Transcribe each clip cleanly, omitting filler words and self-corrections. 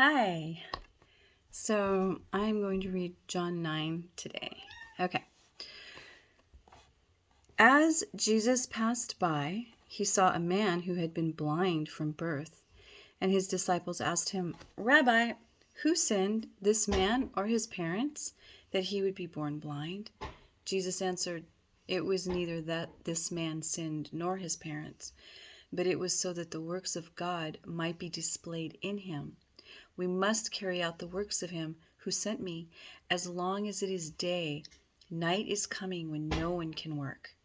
Hi. So I'm going to read John 9 today. Okay. As Jesus passed by, he saw a man who had been blind from birth, and his disciples asked him, "Rabbi, who sinned, this man or his parents, that he would be born blind?" Jesus answered, "It was neither that this man sinned nor his parents, but it was so that the works of God might be displayed in him. We must carry out the works of him who sent me as long as it is day. Night is coming when no one can work.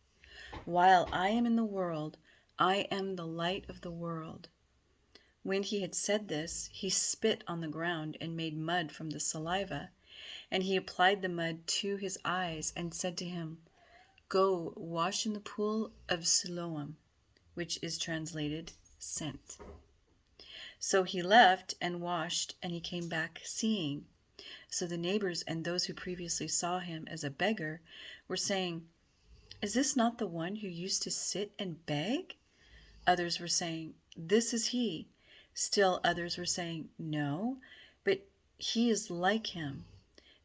While I am in the world, I am the light of the world." When he had said this, he spit on the ground and made mud from the saliva, and he applied the mud to his eyes and said to him, "Go wash in the pool of Siloam," which is translated sent. So he left and washed, and he came back seeing. So the neighbors and those who previously saw him as a beggar were saying, "Is this not the one who used to sit and beg?" Others were saying, "This is he." Still others were saying, "No, but he is like him."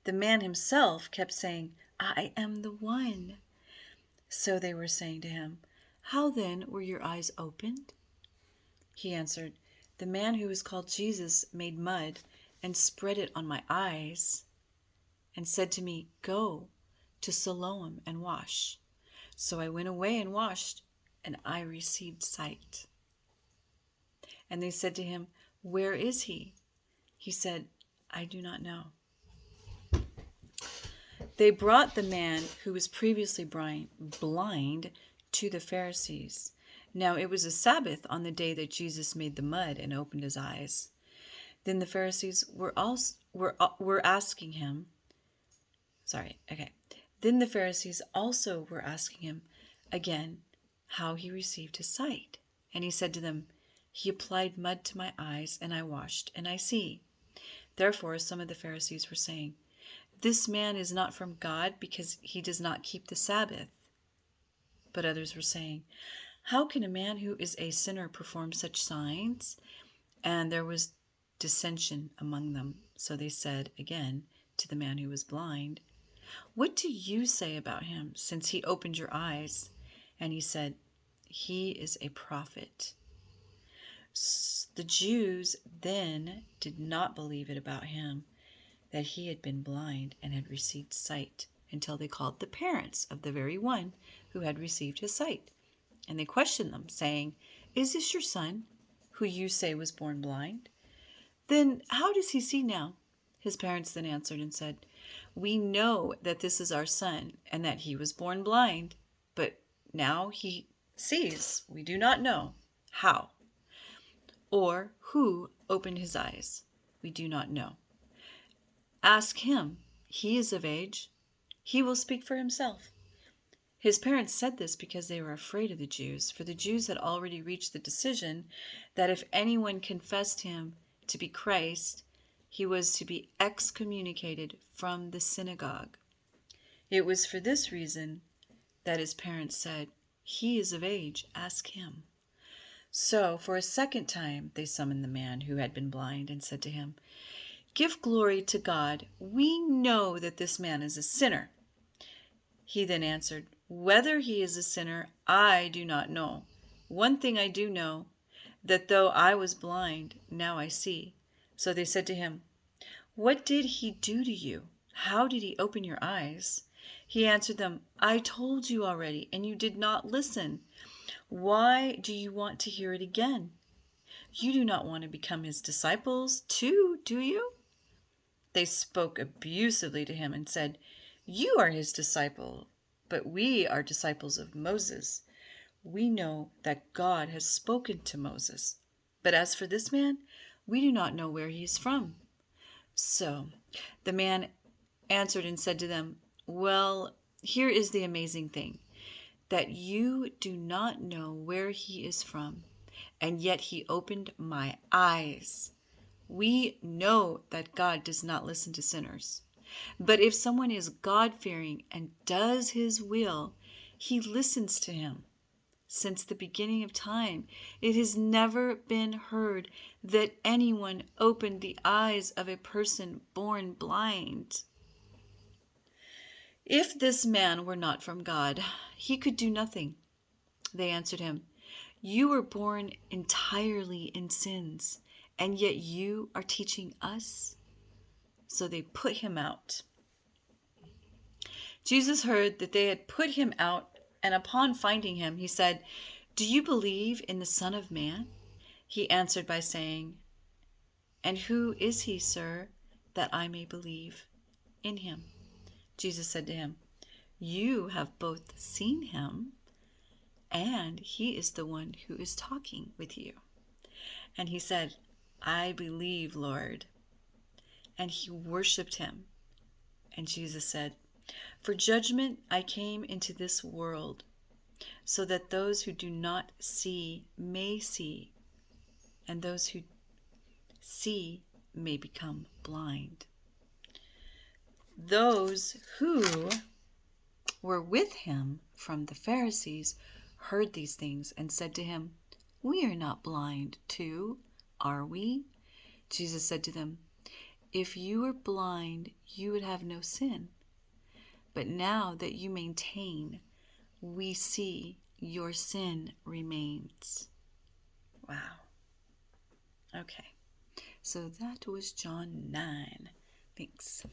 The man himself kept saying, "I am the one." So they were saying to him, "How then were your eyes opened?" He answered, "The man who is called Jesus made mud and spread it on my eyes and said to me, 'Go to Siloam and wash.' So I went away and washed, and I received sight." And they said to him, "Where is he?" He said, "I do not know." They brought the man who was previously blind to the Pharisees. Now it was a Sabbath on the day that Jesus made the mud and opened his eyes. Then the Pharisees were asking him. Then the Pharisees also were asking him again how he received his sight. And he said to them, "He applied mud to my eyes, and I washed, and I see." Therefore some of the Pharisees were saying, "This man is not from God, because he does not keep the Sabbath." But others were saying, "How can a man who is a sinner perform such signs?" And there was dissension among them. So they said again to the man who was blind, "What do you say about him, since he opened your eyes?" And he said, "He is a prophet." The Jews then did not believe it about him, that he had been blind and had received sight, until they called the parents of the very one who had received his sight. And they questioned them, saying, "Is this your son, who you say was born blind? Then how does he see now?" His parents then answered and said, "We know that this is our son, and that he was born blind, but now he sees. We do not know how or who opened his eyes. We do not know. Ask him. He is of age. He will speak for himself." His parents said this because they were afraid of the Jews, for the Jews had already reached the decision that if anyone confessed him to be Christ, he was to be excommunicated from the synagogue. It was for this reason that his parents said, "He is of age, ask him." So for a second time they summoned the man who had been blind and said to him, "Give glory to God. We know that this man is a sinner." He then answered, "Whether he is a sinner, I do not know. One thing I do know, that though I was blind, now I see." So they said to him, "What did he do to you? How did he open your eyes?" He answered them, "I told you already, and you did not listen. Why do you want to hear it again? You do not want to become his disciples too, do you?" They spoke abusively to him and said, "You are his disciple, but we are disciples of Moses. We know that God has spoken to Moses. But as for this man, we do not know where he is from." So the man answered and said to them, "Well, here is the amazing thing, that you do not know where he is from, and yet he opened my eyes. We know that God does not listen to sinners. But if someone is God-fearing and does his will, he listens to him. since the beginning of time. It has never been heard that anyone opened the eyes of a person born blind. If this man were not from God, he could do nothing. They answered him, You were born entirely in sins, and yet you are teaching us? So they put him out. Jesus heard that they had put him out, and upon finding him, he said, Do you believe in the Son of Man? He answered by saying, And who is he, sir, that I may believe in him? Jesus said to him, You have both seen him, and he is the one who is talking with you. And he said, I believe, Lord. And he worshipped him. And Jesus said, For judgment I came into this world, so that those who do not see may see, and those who see may become blind. Those who were with him from the Pharisees heard these things and said to him, We are not blind too, are we? Jesus said to them, If you were blind, you would have no sin. But now that you maintain, we see your sin remains. Wow. Okay. So that was John 9. Thanks.